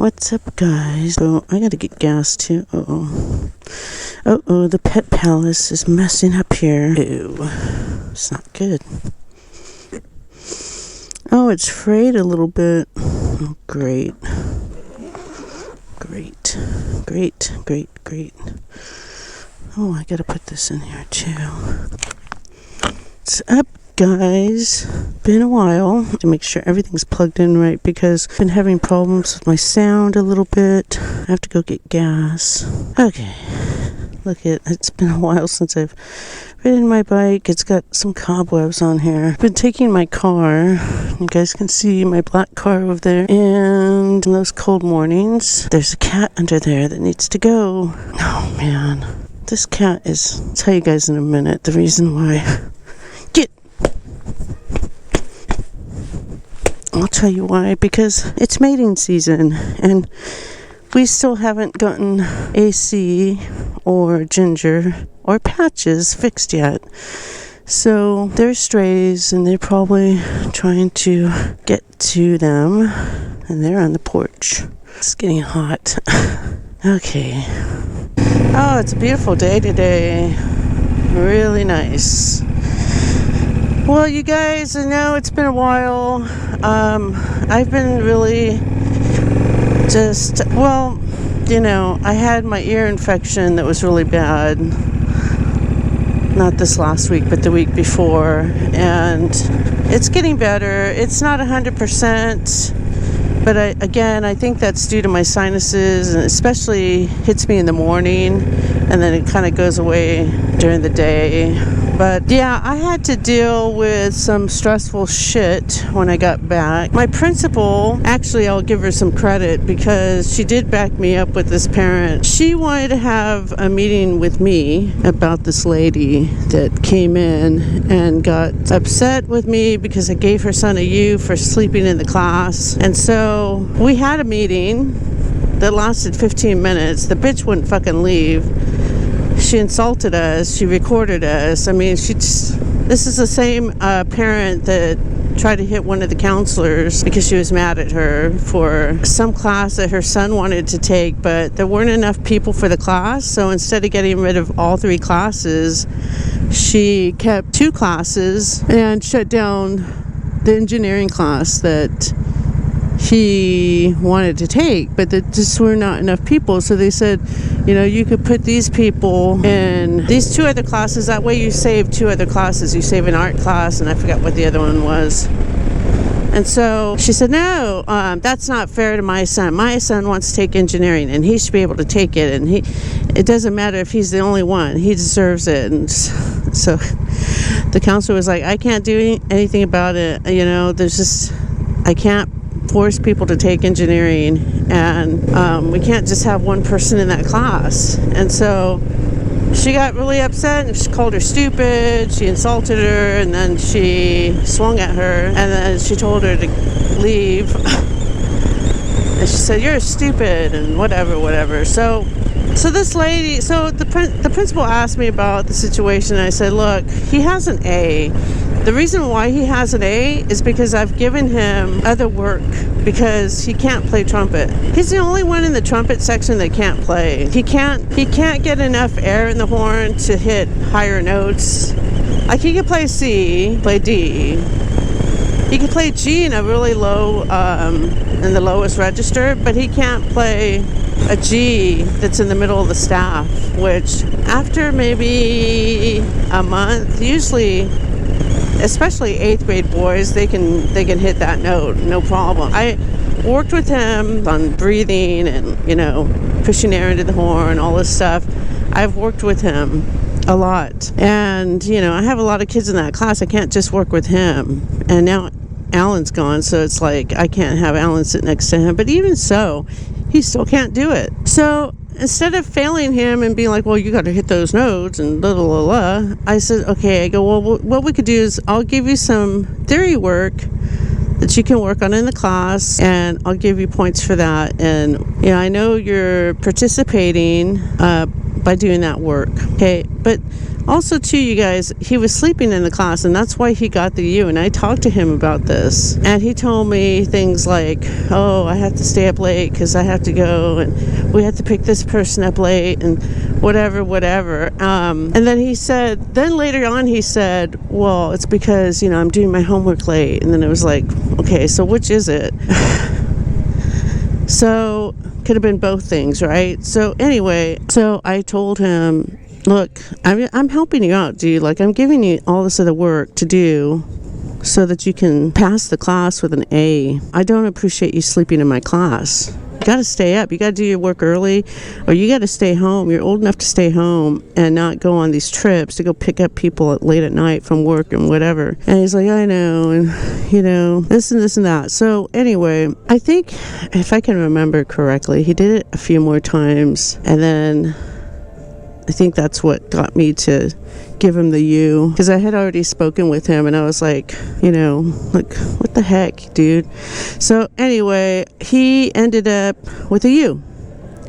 What's up, guys? Oh, I gotta get gas too. Uh-oh, the pet palace is messing up here. Ew, it's not good. Oh, it's frayed a little bit. Oh, great. Oh, I gotta put this in here too. What's up, guys? Been a while to make sure everything's plugged in right because I've been having problems with my sound a little bit. I have to go get gas. Okay. It's been a while since I've ridden my bike. It's got some cobwebs on here. I've been taking my car. You guys can see my black car over there. And in those cold mornings, there's a cat under there that needs to go. Oh, man. This cat is... I'll tell you guys in a minute the reason why. I'll tell you why, because it's mating season and we still haven't gotten AC or Ginger or Patches fixed yet. So they're strays and they're probably trying to get to them and they're on the porch. It's getting hot. Okay. Oh, it's a beautiful day today. Really nice. Well, you guys, I know it's been a while. I've been really I had my ear infection that was really bad. Not this last week, but the week before. And it's getting better. It's not 100%. But I think that's due to my sinuses, and especially hits me in the morning, and then it kind of goes away during the day. But yeah, I had to deal with some stressful shit when I got back. My principal, actually I'll give her some credit because she did back me up with this parent. She wanted to have a meeting with me about this lady that came in and got upset with me because I gave her son a U for sleeping in the class. And so we had a meeting that lasted 15 minutes. The bitch wouldn't fucking leave. She insulted us. She recorded us. I mean, this is the same parent that tried to hit one of the counselors because she was mad at her for some class that her son wanted to take, but there weren't enough people for the class. So instead of getting rid of all 3 classes, she kept 2 classes and shut down the engineering class that he wanted to take, but there just were not enough people. So they said, you could put these people in these 2 other classes. That way you save 2 other classes. You save an art class, and I forgot what the other one was. And so she said, no, that's not fair to my son. My son wants to take engineering, and he should be able to take it. And it doesn't matter if he's the only one. He deserves it. And so the counselor was like, I can't do anything about it. I can't force people to take engineering, and we can't just have one person in that class. And so she got really upset, and she called her stupid, she insulted her, and then she swung at her, and then she told her to leave. And she said, you're stupid, and whatever. So this lady, the principal asked me about the situation, and I said, look, he has an A. The reason why he has an A is because I've given him other work because he can't play trumpet. He's the only one in the trumpet section that can't play. He can't get enough air in the horn to hit higher notes. Like he can play C, play D. He can play G in a really low, in the lowest register, but he can't play a G that's in the middle of the staff, which after maybe a month, usually, especially 8th grade boys, they can hit that note, no problem. I worked with him on breathing and, pushing air into the horn, all this stuff. I've worked with him a lot. And, I have a lot of kids in that class. I can't just work with him. And now Alan's gone, so it's like I can't have Alan sit next to him. But even so, he still can't do it. So instead of failing him and being like, well, you got to hit those notes and blah, blah, blah, blah, I said, okay, well, what we could do is I'll give you some theory work that you can work on in the class, and I'll give you points for that. And, I know you're participating, by doing that work. Okay, but also too, you guys, he was sleeping in the class, and that's why he got the U. And I talked to him about this, and he told me things like, oh, I have to stay up late because I have to go, and we have to pick this person up late, and whatever. And then later on he said, well, it's because, I'm doing my homework late. And then it was like, okay, so which is it? So could have been both things, right? So anyway, so I told him, look, I'm helping you out, dude. Like, I'm giving you all this other work to do so that you can pass the class with an A. I don't appreciate you sleeping in my class. You got to stay up. You got to do your work early, or you got to stay home. You're old enough to stay home and not go on these trips to go pick up people late at night from work and whatever. And he's like, I know, and this and that. So anyway, I think if I can remember correctly, he did it a few more times, and then I think that's what got me to give him the U, because I had already spoken with him, and I was like, what the heck, dude? So anyway, he ended up with a U,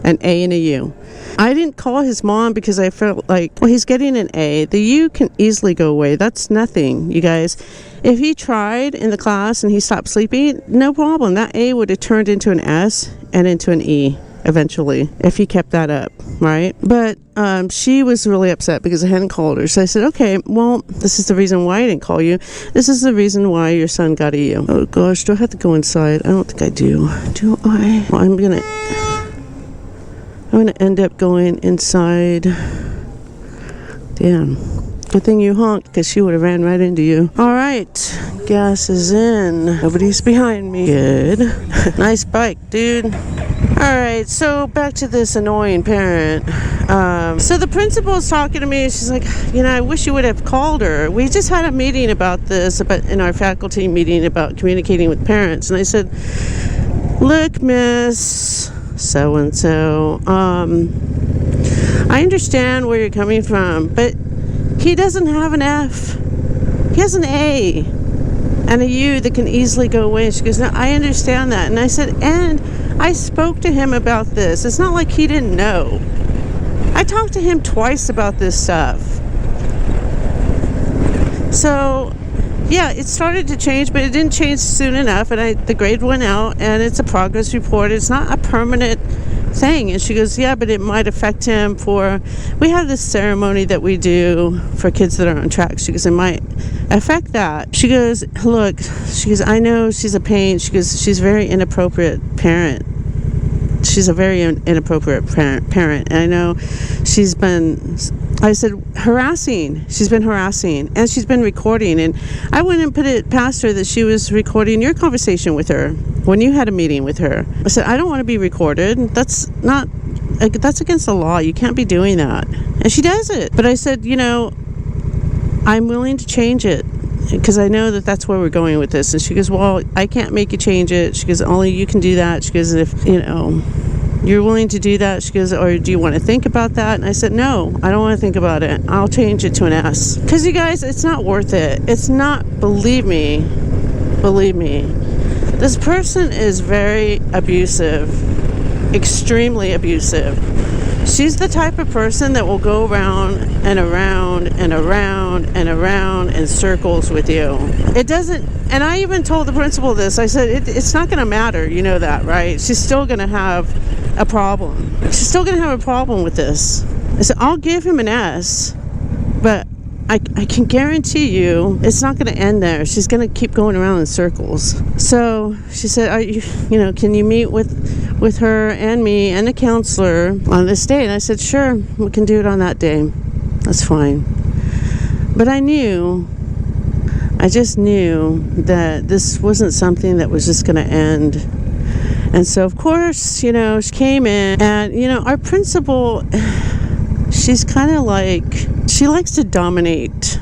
an A and a U. I didn't call his mom because I felt like, well, he's getting an A. The U can easily go away. That's nothing, you guys. If he tried in the class and he stopped sleeping, no problem. That A would have turned into an S and into an E eventually, if he kept that up, right? But she was really upset because I hadn't called her. So I said, okay, well, this is the reason why I didn't call you. This is the reason why your son got a U. Oh gosh, do I have to go inside? I don't think I do. Do I? Well, I'm gonna end up going inside. Damn. Good thing you honked, because she would have ran right into you. All right, gas is in. Nobody's behind me. Good. Nice bike, dude. All right, so back to this annoying parent. So the principal's talking to me, and she's like, I wish you would have called her. We just had a meeting about this, in our faculty meeting about communicating with parents. And I said, look, Miss So-and-so, I understand where you're coming from, but he doesn't have an F. He has an A and a U that can easily go away. And she goes, no, I understand that. And I said, and I spoke to him about this. It's not like he didn't know. I talked to him twice about this stuff. So, yeah, it started to change, but it didn't change soon enough. And the grade went out, and it's a progress report. It's not a permanent thing. And she goes, yeah, but it might affect him we have this ceremony that we do for kids that are on track. She goes, it might affect that. She goes, look, I know she's a pain. She goes, she's a very inappropriate parent. She's a very inappropriate parent. And I know she's been harassing. She's been harassing, and she's been recording. And I wouldn't put it past her that she was recording your conversation with her when you had a meeting with her. I said, I don't want to be recorded. That's against the law. You can't be doing that. And she does it. But I said, I'm willing to change it, because I know that that's where we're going with this. And she goes, well, I can't make you change it. She goes, only you can do that. She goes, if, you're willing to do that. She goes, or do you want to think about that? And I said, no, I don't want to think about it. I'll change it to an S. Because you guys, it's not worth it. It's not, believe me, this person is very abusive, extremely abusive. She's the type of person that will go around and around and around and around in circles with you. It doesn't, and I even told the principal this. I said, it's not going to matter. You know that, right? She's still going to have a problem. She's still going to have a problem with this. I said, I'll give him an S, but I can guarantee you it's not going to end there. She's going to keep going around in circles. So she said, can you meet with her and me and the counselor on this day? And I said, sure, we can do it on that day. That's fine. But I just knew that this wasn't something that was just going to end. And so, of course, she came in, and, our principal, she's kind of like, she likes to dominate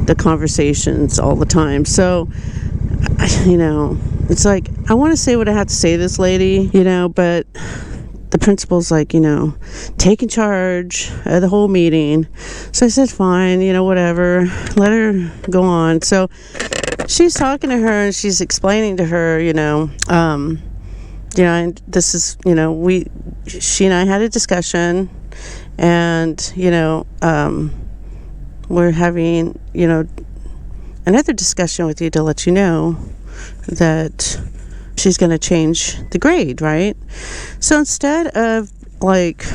the conversations all the time. So, it's like, I want to say what I have to say to this lady, but the principal's like, taking charge of the whole meeting. So I said, fine, whatever, let her go on. So she's talking to her, and she's explaining to her, and this is, she and I had a discussion, And, we're having, another discussion with you to let you know that she's going to change the grade, right? So instead of like,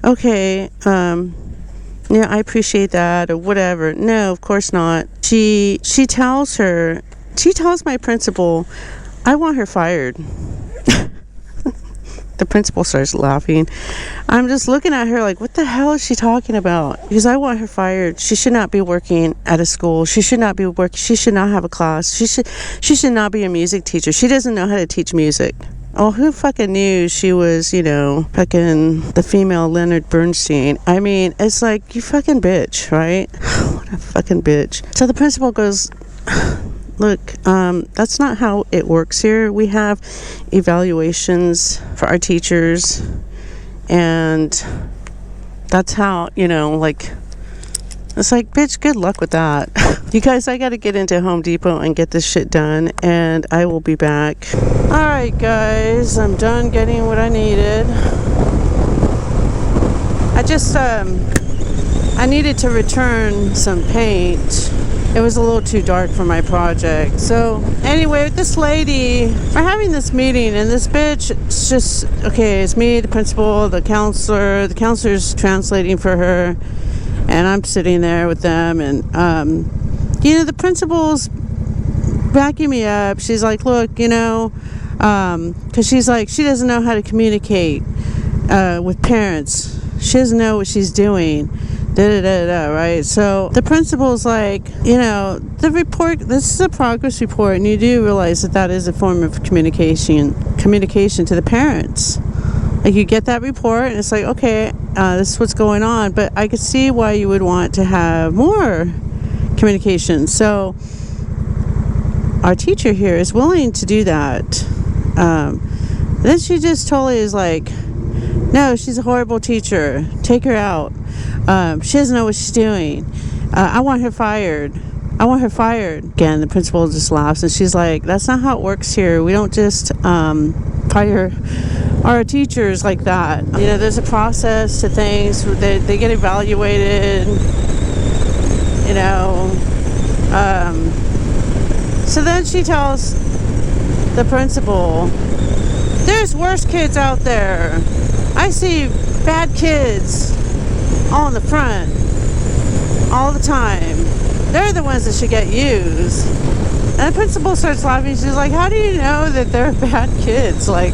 okay, I appreciate that or whatever. No, of course not. She tells my principal, I want her fired. The principal starts laughing. I'm just looking at her like, what the hell is she talking about? Because I want her fired. She should not be working at a school. She should not have a class. She should not be a music teacher. She doesn't know how to teach music. Oh, who fucking knew she was, fucking the female Leonard Bernstein? I mean, it's like, you fucking bitch, right? What a fucking bitch. So the principal goes, look, that's not how it works here. We have evaluations for our teachers, and that's how, it's like, bitch, good luck with that. You guys, I gotta get into Home Depot and get this shit done, and I will be back. Alright, guys, I'm done getting what I needed. I needed to return some paint. It was a little too dark for my project. So anyway, with this lady, we're having this meeting, and this bitch, it's just, okay, it's me, the principal, the counselor's translating for her, and I'm sitting there with them, and the principal's backing me up. She's like, look, because she's like, she doesn't know how to communicate with parents. She doesn't know what she's doing. Right? So the principal's like, the report, this is a progress report, and you do realize that is a form of communication to the parents. Like, you get that report, and it's like, okay, this is what's going on, but I could see why you would want to have more communication. So our teacher here is willing to do that. Then she just totally is like, no, she's a horrible teacher. Take her out. She doesn't know what she's doing. I want her fired. Again, the principal just laughs, and she's like, that's not how it works here. We don't just fire our teachers like that. There's a process to things. They get evaluated. So then she tells the principal, there's worse kids out there. I see bad kids all in the front all the time. They're the ones that should get used. And the principal starts laughing. She's like, how do you know that they're bad kids? Like,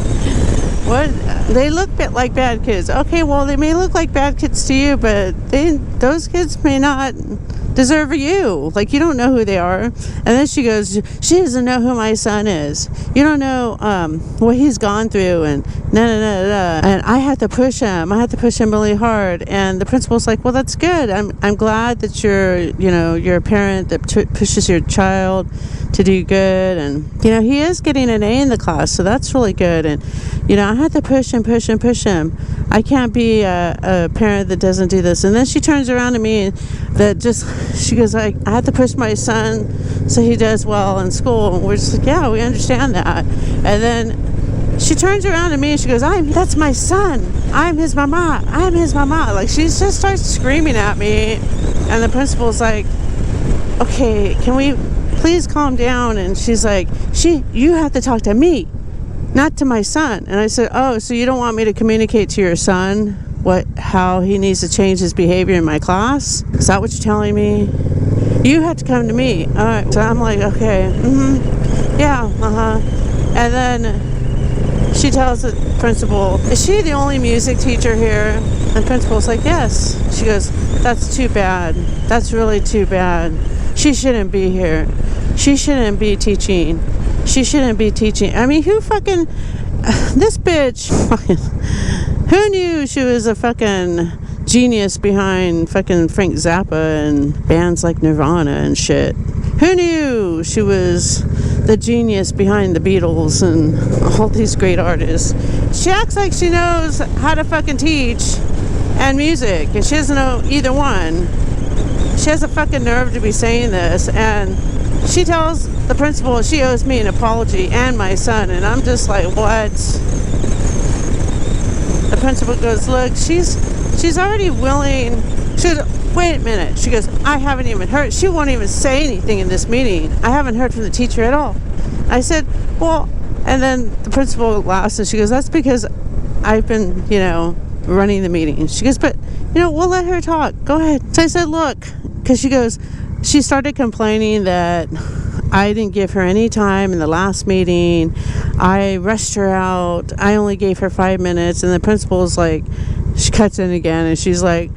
what? They look like bad kids. Okay, well, they may look like bad kids to you, but those kids may not deserve you. Like, you don't know who they are. And then she goes, she doesn't know who my son is. You don't know what he's gone through, and and I have to push him really hard. And the principal's like, well, that's good. I'm glad that you're a parent that pushes your child to do good, and he is getting an A in the class, so that's really good. And I have to push him. I can't be a parent that doesn't do this. And then she turns around to me, she goes, I have to push my son so he does well in school. And we're just like, yeah, we understand that. And then she turns around to me and she goes, that's my son. I'm his mama. Like, she just starts screaming at me. And the principal's like, okay, can we please calm down? And she's like, you have to talk to me, not to my son. And I said, oh, so you don't want me to communicate to your son how he needs to change his behavior in my class? Is that what you're telling me? You have to come to me. All right. So I'm like, okay, yeah, And then she tells the principal, is she the only music teacher here? And the principal's like, yes. She goes, that's too bad. That's really too bad. She shouldn't be here. She shouldn't be teaching. I mean, who fucking... This bitch... Who knew she was a fucking genius behind fucking Frank Zappa and bands like Nirvana and shit? Who knew she was the genius behind the Beatles and all these great artists? She acts like she knows how to fucking teach and music, and she doesn't know either one. She has a fucking nerve to be saying this, and she tells the principal she owes me an apology and my son, and I'm just like, what? The principal goes, look, she's she's already willing. She goes, wait a minute. She goes, I haven't even heard. She won't even say anything in this meeting. I haven't heard from the teacher at all. I said, well, and then the principal laughs and she goes, that's because I've been, running the meeting. She goes, but, we'll let her talk. Go ahead. So I said, look, because she started complaining that I didn't give her any time in the last meeting. I rushed her out. I only gave her 5 minutes. And the principal's like, she cuts in again and she's like,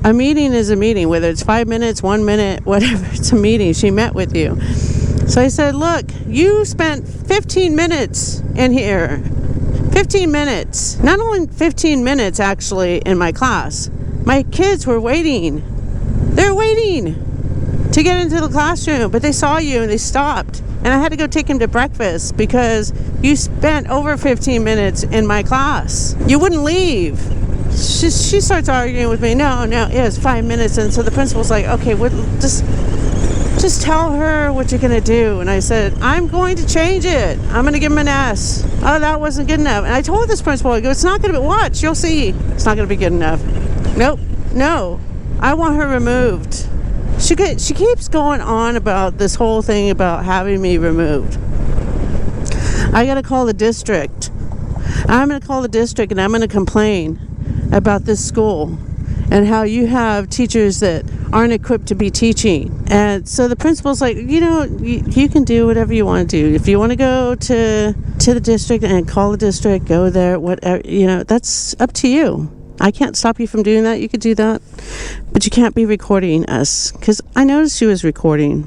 a meeting is a meeting, whether it's 5 minutes, 1 minute, whatever, it's a meeting. She met with you. So I said, look, you spent 15 minutes in here. 15 minutes. Not only 15 minutes, actually, in my class. My kids were waiting. They're waiting to get into the classroom, but they saw you and they stopped. And I had to go take them to breakfast because you spent over 15 minutes in my class. You wouldn't leave. She starts arguing with me. No, it was 5 minutes. And so the principal's like, okay, just tell her what you're going to do. And I said, I'm going to change it. I'm going to give him an S. Oh, that wasn't good enough. And I told this principal, I go, it's not going to be, watch, you'll see. It's not going to be good enough. Nope, no. I want her removed. She keeps going on about this whole thing about having me removed. I got to call the district. I'm going to call the district and I'm going to complain about this school and how you have teachers that aren't equipped to be teaching. And so the principal's like, you can do whatever you want to do. If you want to go to the district and call the district, go there, whatever, that's up to you. I can't stop you from doing that. You could do that. But you can't be recording us. Because I noticed she was recording.